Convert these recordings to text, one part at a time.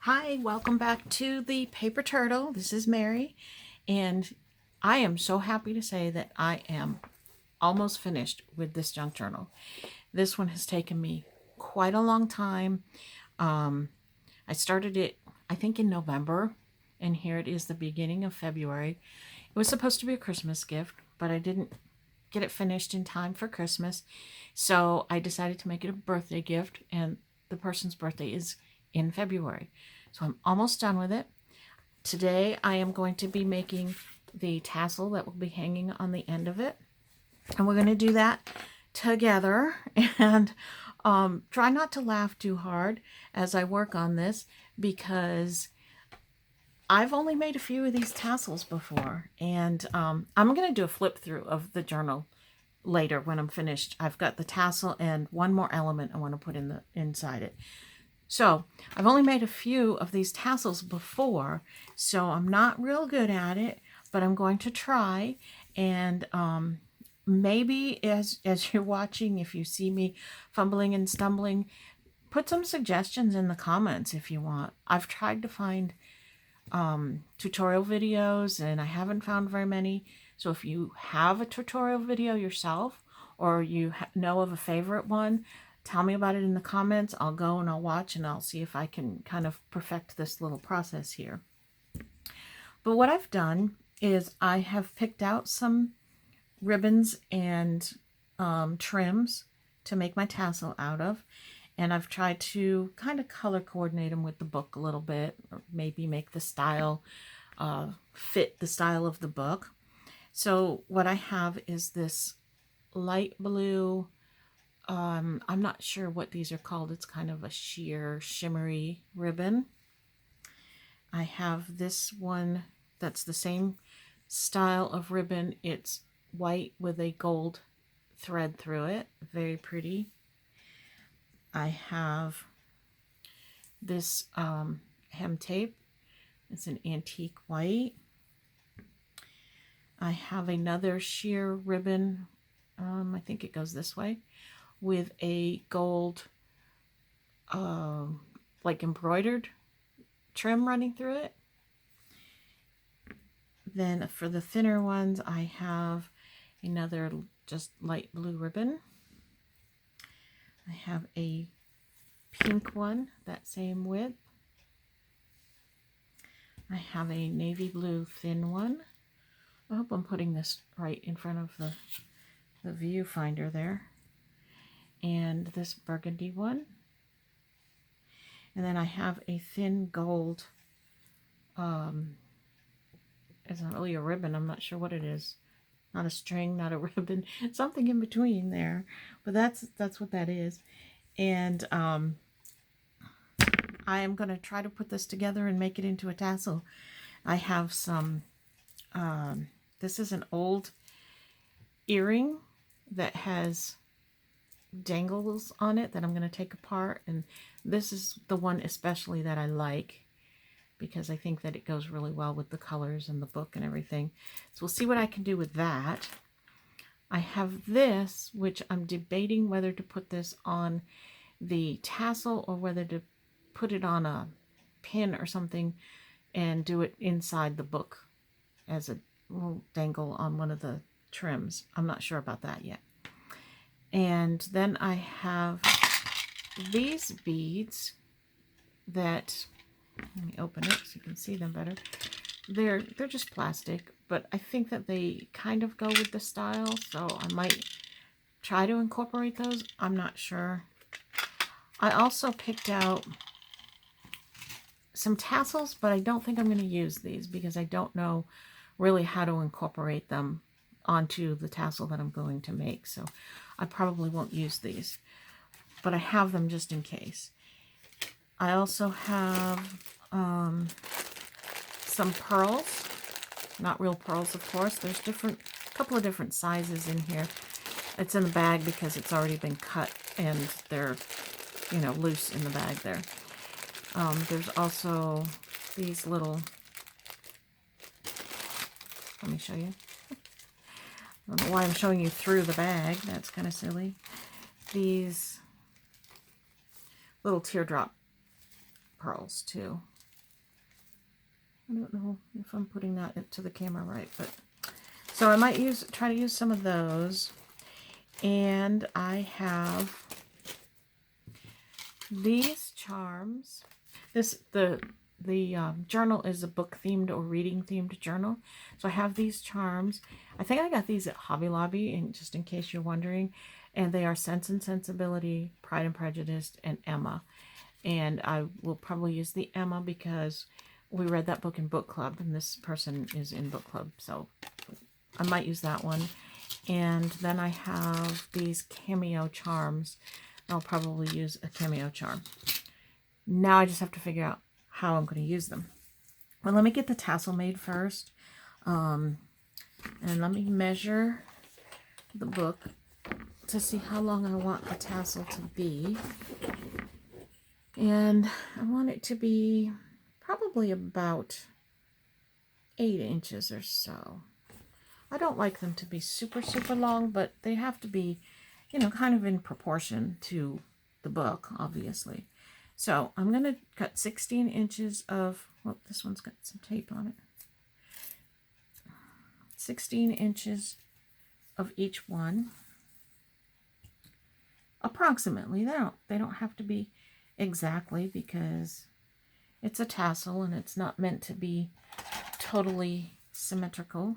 Hi, welcome back to the Paper Turtle. This is Mary, and I am so happy to say that I am almost finished with this junk journal. This one has taken me quite a long time. I started it, I think, in November, and here it is the beginning of February. It was supposed to be a Christmas gift, but I didn't get it finished in time for Christmas, so I decided to make it a birthday gift, and the person's birthday is in February. So I'm almost done with it. Today I am going to be making the tassel that will be hanging on the end of it. And we're going to do that together. And try not to laugh too hard as I work on this, because I've only made a few of these tassels before. And I'm going to do a flip through of the journal later when I'm finished. I've got the tassel and one more element I want to put in the inside it. So I've only made a few of these tassels before, so I'm not real good at it, but I'm going to try. And maybe as you're watching, if you see me fumbling and stumbling, put some suggestions in the comments if you want. I've tried to find tutorial videos, and I haven't found very many. So if you have a tutorial video yourself, or you know of a favorite one, tell me about it in the comments. I'll go and I'll watch, and I'll see if I can kind of perfect this little process here. But what I've done is I have picked out some ribbons and trims to make my tassel out of. And I've tried to kind of color coordinate them with the book a little bit, or maybe make the style fit the style of the book. So what I have is this light blue, I'm not sure what these are called. It's kind of a sheer, shimmery ribbon. I have this one that's the same style of ribbon. It's white with a gold thread through it. Very pretty. I have this hem tape. It's an antique white. I have another sheer ribbon. I think it goes this way, with a gold like embroidered trim running through it. Then for the thinner ones, I have another just light blue ribbon. I have a pink one, that same width. I have a navy blue thin one. I hope I'm putting this right in front of the viewfinder there. And this burgundy one. And then I have a thin gold, it's not really a ribbon, I'm not sure what it is. Not a string, not a ribbon, something in between there. But that's what that is. And I am going to try to put this together and make it into a tassel. I have some, this is an old earring that has dangles on it that I'm going to take apart, and this is the one especially that I like because I think that it goes really well with the colors and the book and everything. So we'll see what I can do with that. I have this, which I'm debating whether to put this on the tassel or whether to put it on a pin or something and do it inside the book as a little dangle on one of the trims. I'm not sure about that yet. And then I have these beads that, let me open it so you can see them better. They're just plastic, but I think that they kind of go with the style, so I might try to incorporate those. I'm not sure. I also picked out some tassels, but I don't think I'm going to use these because I don't know really how to incorporate them onto the tassel that I'm going to make. So I probably won't use these, but I have them just in case. I also have some pearls, not real pearls, of course. There's a couple of different sizes in here. It's in the bag because it's already been cut and they're, loose in the bag there. There's also these little, let me show you. I don't know why I'm showing you through the bag. That's kind of silly. These little teardrop pearls too. I don't know if I'm putting that into the camera right, but so I might try to use some of those. And I have these charms. The journal is a book themed or reading themed journal. So I have these charms. I think I got these at Hobby Lobby, and just in case you're wondering. And they are Sense and Sensibility, Pride and Prejudice, and Emma. And I will probably use the Emma because we read that book in book club, and this person is in book club, so I might use that one. And then I have these cameo charms. I'll probably use a cameo charm. Now I just have to figure out how I'm going to use them. Well, let me get the tassel made first. And let me measure the book to see how long I want the tassel to be. And I want it to be probably about 8 inches or so. I don't like them to be super, super long, but they have to be, you know, kind of in proportion to the book, obviously. So I'm going to cut 16 inches of, well, this one's got some tape on it. 16 inches of each one. Approximately. They don't have to be exactly because it's a tassel and it's not meant to be totally symmetrical.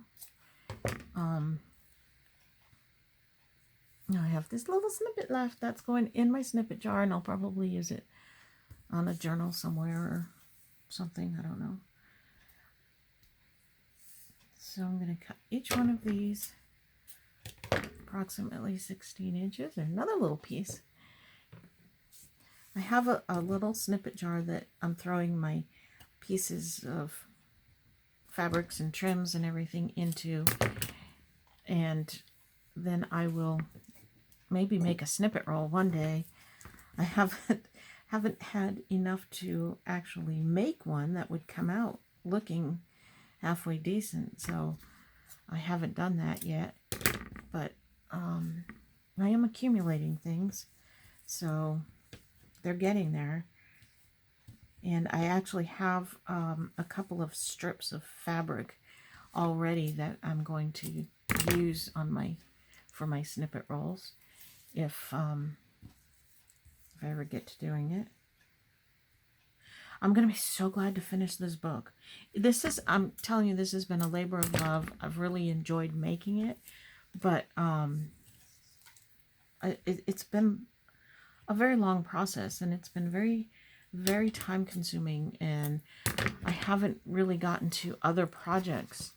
I have this little snippet left that's going in my snippet jar, and I'll probably use it on a journal somewhere or something. I don't know. So I'm going to cut each one of these approximately 16 inches. Another little piece. I have a little snippet jar that I'm throwing my pieces of fabrics and trims and everything into, and then I will maybe make a snippet roll one day. I haven't had enough to actually make one that would come out looking halfway decent, so I haven't done that yet. But I am accumulating things, so they're getting there. And I actually have a couple of strips of fabric already that I'm going to use on for my snippet rolls if I ever get to doing it. I'm going to be so glad to finish this book. I'm telling you, this has been a labor of love. I've really enjoyed making it, but it's been a very long process, and it's been very, very time consuming, and I haven't really gotten to other projects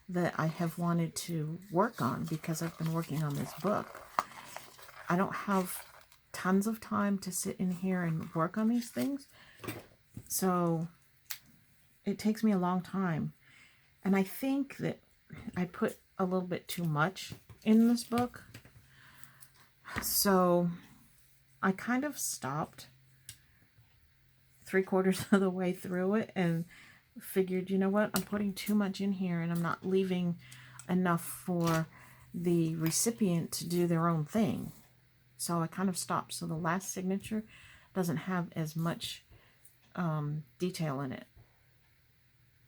that I have wanted to work on because I've been working on this book. I don't have tons of time to sit in here and work on these things, so it takes me a long time. And I think that I put a little bit too much in this book, so I kind of stopped 3/4 of the way through it and figured, you know what, I'm putting too much in here and I'm not leaving enough for the recipient to do their own thing. So I kind of stopped. So the last signature doesn't have as much detail in it.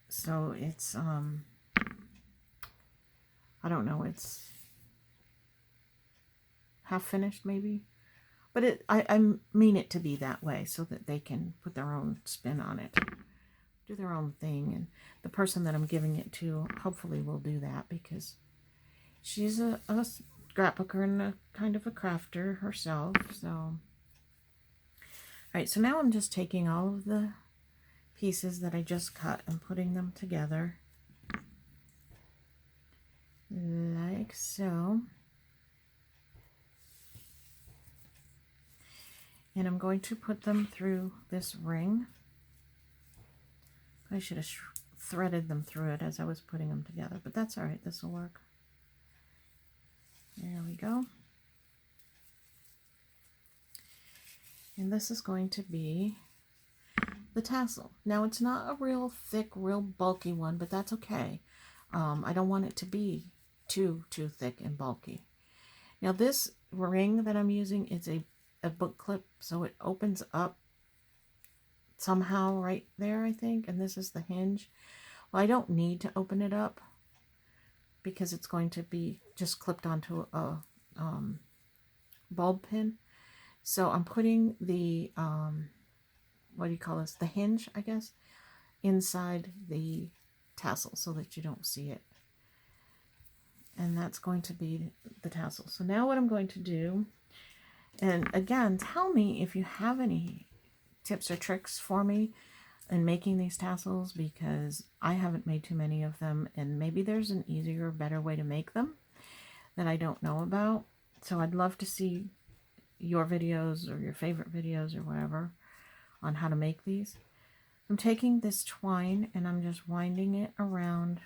So it's, I don't know, it's half finished maybe. But I mean it to be that way so that they can put their own spin on it, do their own thing. And the person that I'm giving it to hopefully will do that because she's a scrapbooker and a kind of a crafter herself. So, all right, so now I'm just taking all of the pieces that I just cut and putting them together like so. And I'm going to put them through this ring. I should have threaded them through it as I was putting them together, but that's all right. This will work. There we go. And this is going to be the tassel. Now, it's not a real thick, real bulky one, but that's okay. I don't want it to be too thick and bulky. Now, this ring that I'm using is a book clip, so it opens up somehow right there, I think, and this is the hinge. Well, I don't need to open it up because it's going to be just clipped onto a bulb pin. So I'm putting the, what do you call this, the hinge, I guess, inside the tassel so that you don't see it. And that's going to be the tassel. So now what I'm going to do, and again, tell me if you have any tips or tricks for me in making these tassels, because I haven't made too many of them, and maybe there's an easier, better way to make them that I don't know about. So I'd love to see your videos or your favorite videos or whatever on how to make these. I'm taking this twine and I'm just winding it around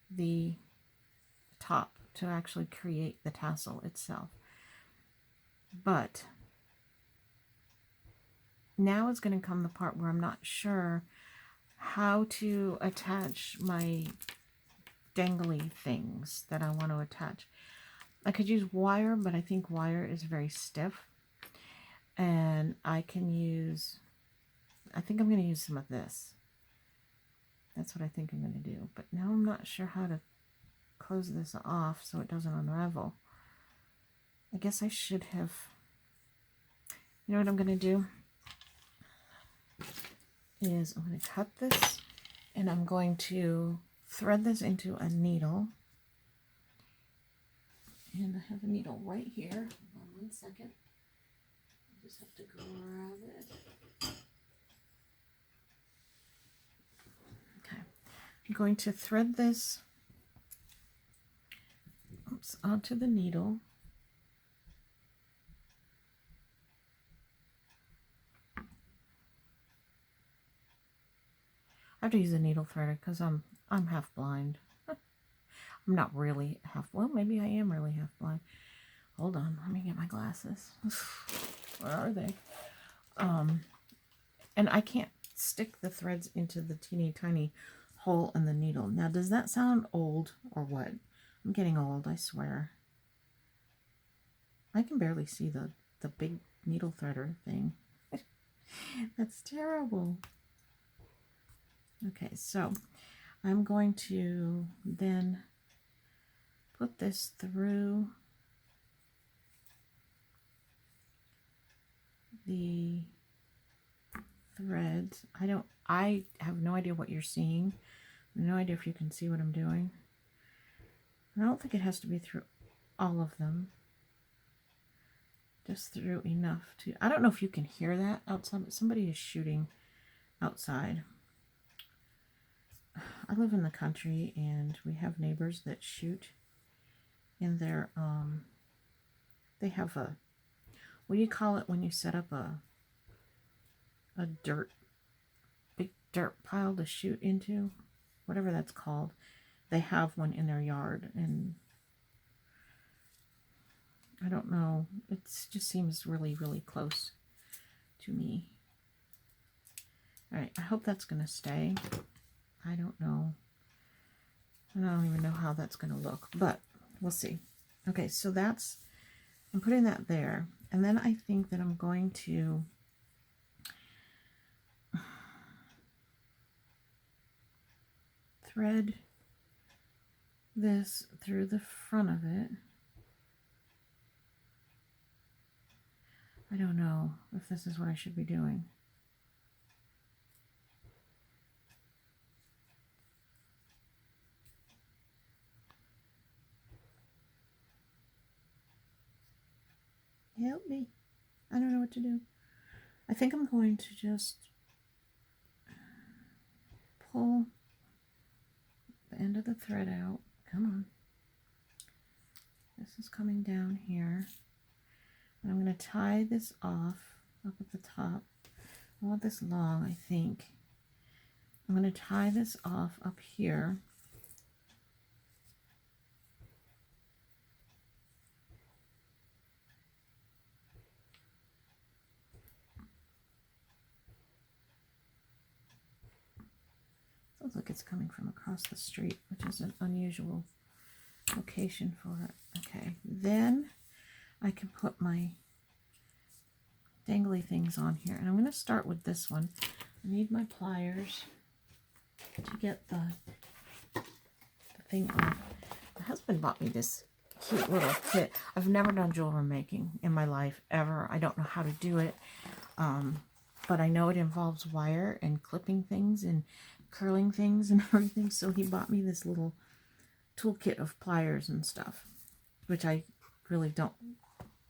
the top to actually create the tassel itself. But now is going to come the part where I'm not sure how to attach my dangly things that I want to attach. I could use wire, but I think wire is very stiff. And I can use, I think I'm going to use some of this. That's what I think I'm going to do. But now I'm not sure how to close this off so it doesn't unravel. I guess I should have, you know what I'm going to do? Is I'm going to cut this and I'm going to thread this into a needle. And I have a needle right here. Hold on 1 second. I just have to grab it. Okay. I'm going to thread this onto the needle. I have to use a needle threader because I'm half blind. I'm not really half, well, maybe I am really half blind. Hold on, let me get my glasses. Where are they? And I can't stick the threads into the teeny tiny hole in the needle. Now, does that sound old or what? I'm getting old, I swear. I can barely see the big needle threader thing. That's terrible. Okay, so I'm going to then put this through the threads. I have no idea what you're seeing. No idea if you can see what I'm doing. I don't think it has to be through all of them. Just through enough to, I don't know if you can hear that outside, but somebody is shooting outside. I live in the country and we have neighbors that shoot in their, they have a, what do you call it when you set up a big dirt pile to shoot into? Whatever that's called. They have one in their yard, and I don't know. It just seems really, really close to me. All right, I hope that's going to stay. I don't know. I don't even know how that's going to look, but we'll see. Okay, so that's, I'm putting that there. And then I think that I'm going to thread this through the front of it. I don't know if this is what I should be doing. Help me. I don't know what to do. I think I'm going to just pull the end of the thread out. Come on. This is coming down here. And I'm going to tie this off up at the top. I want this long, I think. I'm going to tie this off up here. Sounds like it's coming from across the street, which is an unusual location for it. Okay, then I can put my dangly things on here. And I'm going to start with this one. I need my pliers to get the thing off. My husband bought me this cute little kit. I've never done jewelry making in my life, ever. I don't know how to do it. But I know it involves wire and clipping things and curling things and everything. So he bought me this little toolkit of pliers and stuff, which I really don't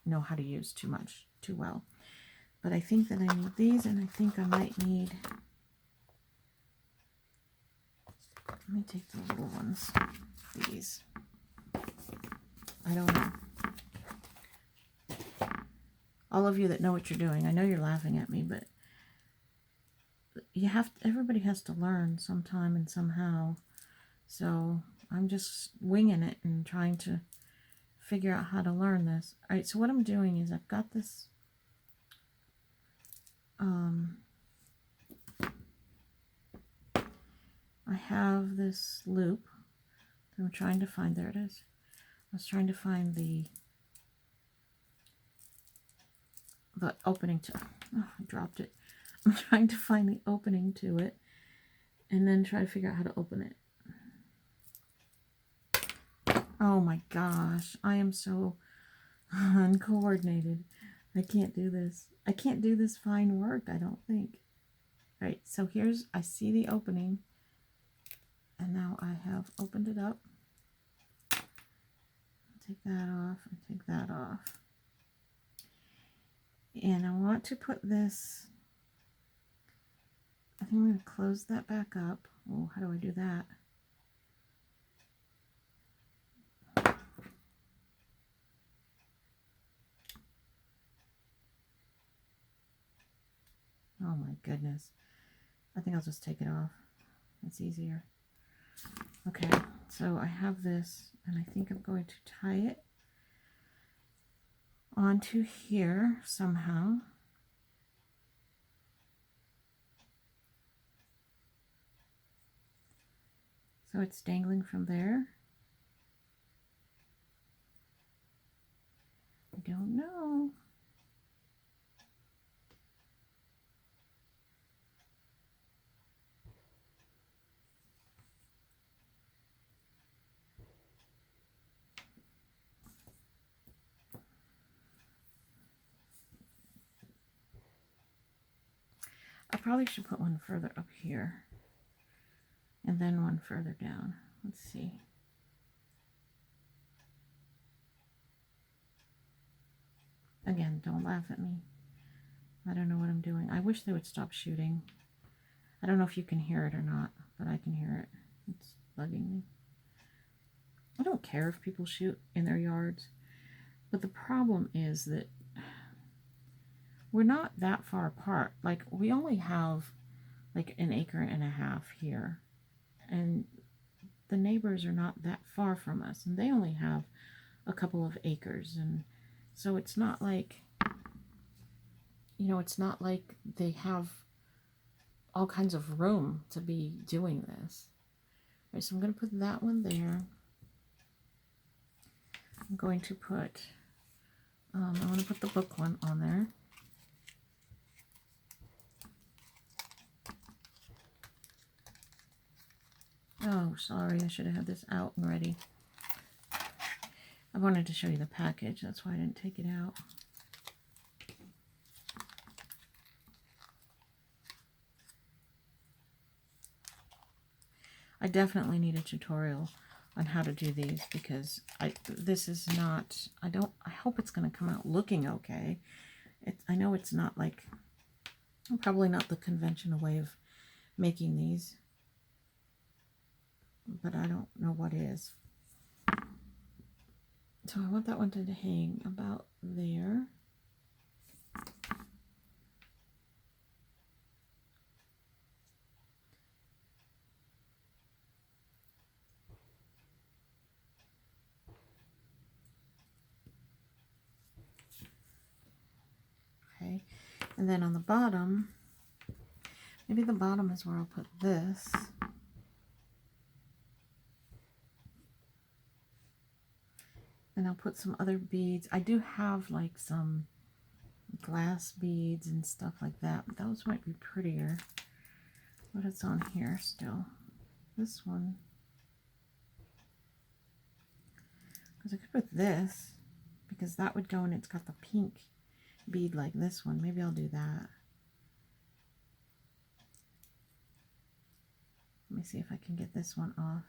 know how to use too well. But I think that I need these, and I think I might need, let me take the little ones, these. I don't know. All of you that know what you're doing, I know you're laughing at me, but everybody has to learn sometime and somehow. So I'm just winging it and trying to figure out how to learn this. All right, so what I'm doing is I've got this I have this loop that I'm trying to find. There it is. I was trying to find the opening to, oh, I dropped it. I'm trying to find the opening to it and then try to figure out how to open it. Oh my gosh, I am so uncoordinated. I can't do this. I can't do this fine work, I don't think. All right, so I see the opening, and now I have opened it up. Take that off and take that off. And I want to put this, I think I'm going to close that back up. Oh, how do I do that? Oh my goodness. I think I'll just take it off. It's easier. Okay, so I have this, and I think I'm going to tie it onto here somehow. So it's dangling from there. I don't know. I probably should put one further up here and then one further down. Let's see. Again, don't laugh at me. I don't know what I'm doing. I wish they would stop shooting. I don't know if you can hear it or not, but I can hear it. It's bugging me. I don't care if people shoot in their yards, but the problem is that we're not that far apart. Like, we only have like an acre and a half here, and the neighbors are not that far from us, and they only have a couple of acres, and so it's not like, you know, it's not like they have all kinds of room to be doing this. All right, so I'm going to put that one there. I'm going to put, I want to put the book one on there. Oh, sorry, I should have had this out and ready. I wanted to show you the package, that's why I didn't take it out. I definitely need a tutorial on how to do these, because this is not, I hope it's going to come out looking okay. I know it's not like, probably not the conventional way of making these, but I don't know what is. So I want that one to hang about there. Okay, and then on the bottom, maybe the bottom is where I'll put this. And I'll put some other beads. I do have like some glass beads and stuff like that. Those might be prettier. But it's on here still. This one. Because I could put this, because that would go and it's got the pink bead like this one. Maybe I'll do that. Let me see if I can get this one off.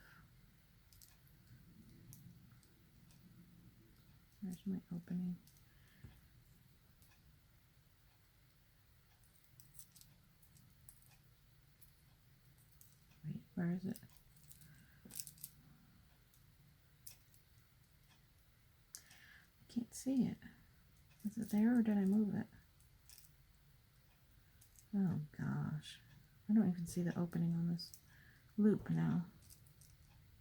There's my opening. Wait, where is it? I can't see it. Is it there or did I move it? Oh gosh. I don't even see the opening on this loop now.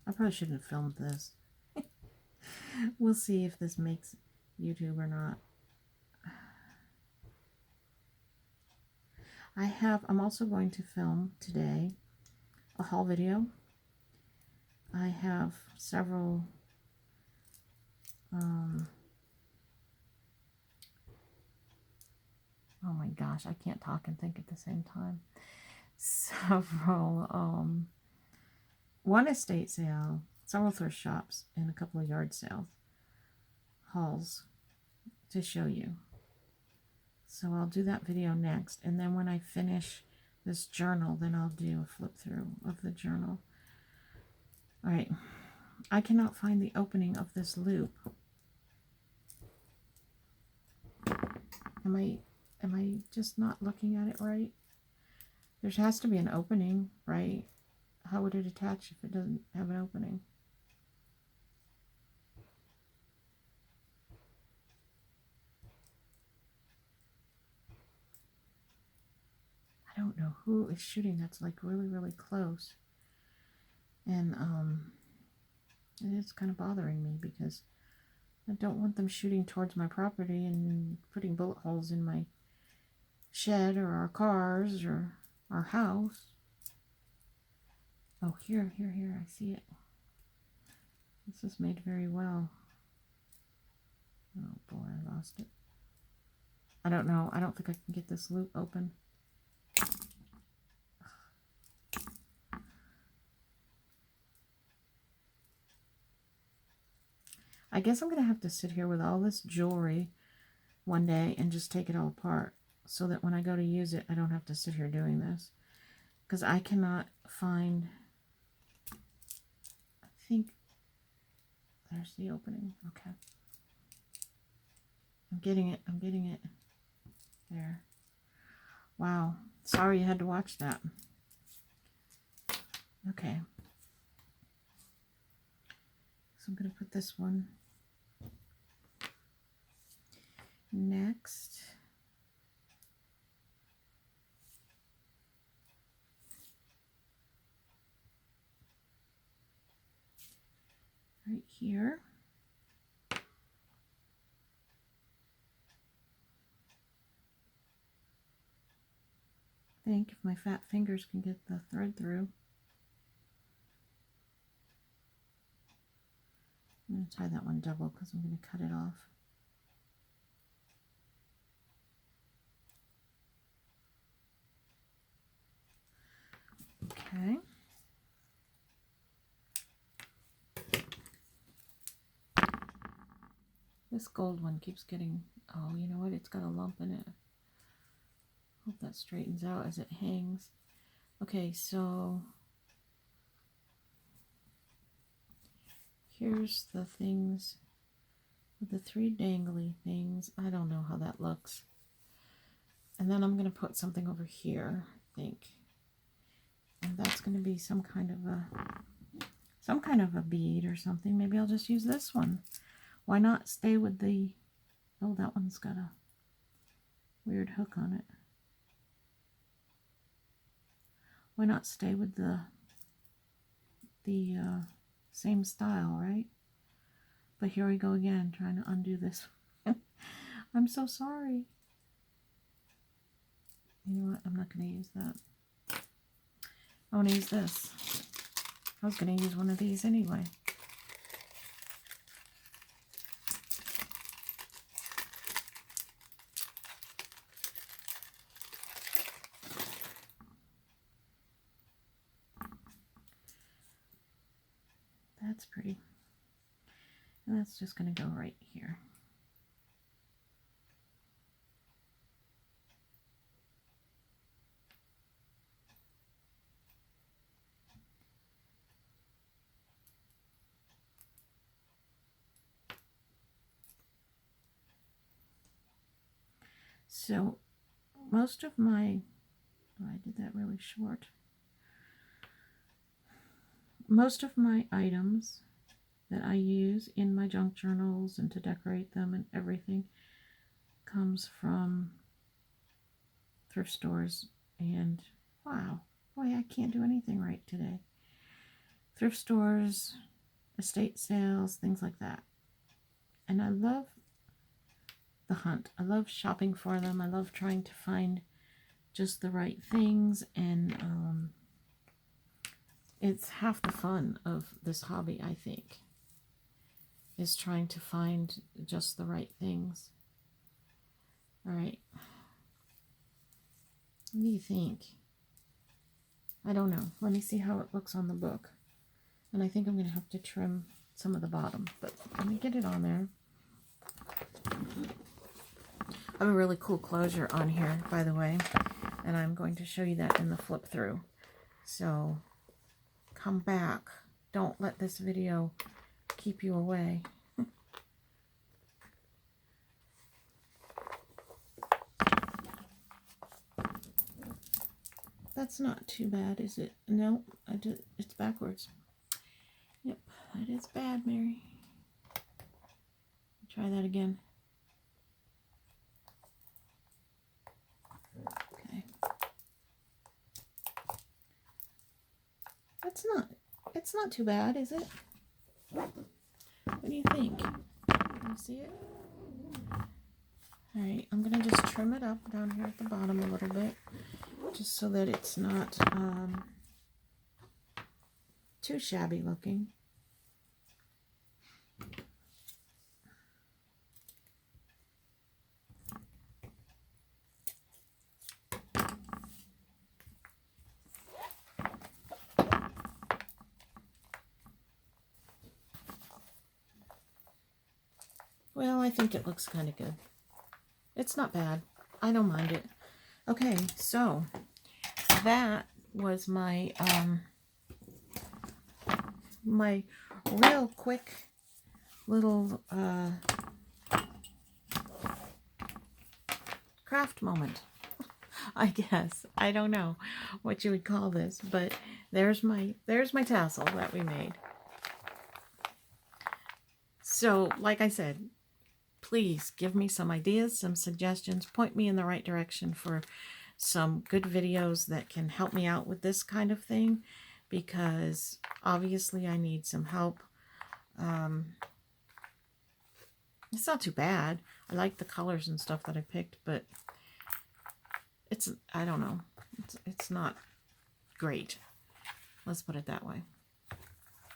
I probably shouldn't have filmed this. We'll see if this makes YouTube or not. I'm also going to film today a haul video. I have several oh my gosh, I can't talk and think at the same time. Several one estate sale, several thrift shops, and a couple of yard sales hauls to show you. So I'll do that video next, and then when I finish this journal, then I'll do a flip through of the journal. All right, I cannot find the opening of this loop. Am I just not looking at it right? There has to be an opening, right? How would it attach if it doesn't have an opening? I don't know who is shooting that's like really, really close. And it is kind of bothering me because I don't want them shooting towards my property and putting bullet holes in my shed or our cars or our house. Oh, here, I see it. This is made very well. Oh boy, I lost it. I don't know. I don't think I can get this loop open. I guess I'm going to have to sit here with all this jewelry one day and just take it all apart so that when I go to use it, I don't have to sit here doing this. Because I cannot find, I think, there's the opening. Okay. I'm getting it. There. Wow. Sorry you had to watch that. Okay. So I'm going to put this one next. Right here. I think if my fat fingers can get the thread through. I'm going to tie that one double because I'm going to cut it off. Okay. This gold one keeps getting, oh, you know what? It's got a lump in it. Hope that straightens out as it hangs. Okay, so here's the things with the 3 dangly things. I don't know how that looks. And then I'm going to put something over here, I think. And that's going to be some kind of a bead or something. Maybe I'll just use this one. Why not stay with the, oh, that one's got a weird hook on it. Why not stay with the same style, right? But here we go again, trying to undo this. I'm so sorry. You know what? I'm not going to use that. I want to use this. I was going to use one of these anyway. that's pretty. And that's just going to go right here. So most of my, oh, I did that really short. Most of my items that I use in my junk journals and to decorate them and everything comes from thrift stores. And wow, boy, I can't do anything right today. Thrift stores, estate sales, things like that. And I love the hunt. I love shopping for them. I love trying to find just the right things, and it's half the fun of this hobby, I think, is trying to find just the right things. All right. What do you think? I don't know. Let me see how it looks on the book. And I think I'm going to have to trim some of the bottom, but let me get it on there. I have a really cool closure on here, by the way, and I'm going to show you that in the flip through. So come back. Don't let this video keep you away. That's not too bad, is it? No, it's backwards. Yep, that is bad, Mary. Try that again. Okay. It's not too bad, is it? What do you think? Can you see it? Alright, I'm going to just trim it up down here at the bottom a little bit, just so that it's not too shabby looking. Well, I think it looks kind of good. It's not bad. I don't mind it. Okay, so that was my my real quick little craft moment, I guess. I don't know what you would call this, but there's my tassel that we made. So, like I said, please give me some ideas, some suggestions, point me in the right direction for some good videos that can help me out with this kind of thing, because obviously I need some help. It's not too bad. I like the colors and stuff that I picked, but it's, I don't know, it's not great. Let's put it that way.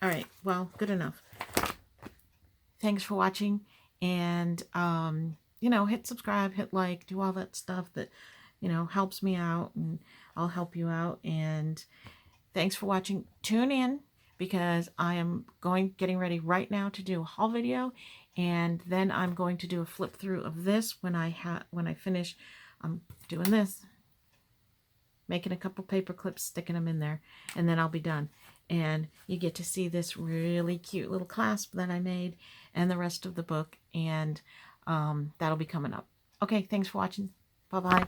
All right, well, good enough. Thanks for watching, and you know, hit subscribe, hit like, do all that stuff that, you know, helps me out, and I'll help you out. And thanks for watching. Tune in, because I am getting ready right now to do a haul video, and then I'm going to do a flip through of this when I finish. I'm doing this, making a couple paper clips, sticking them in there, and then I'll be done. And you get to see this really cute little clasp that I made and the rest of the book, and that'll be coming up. Okay, thanks for watching. Bye-bye.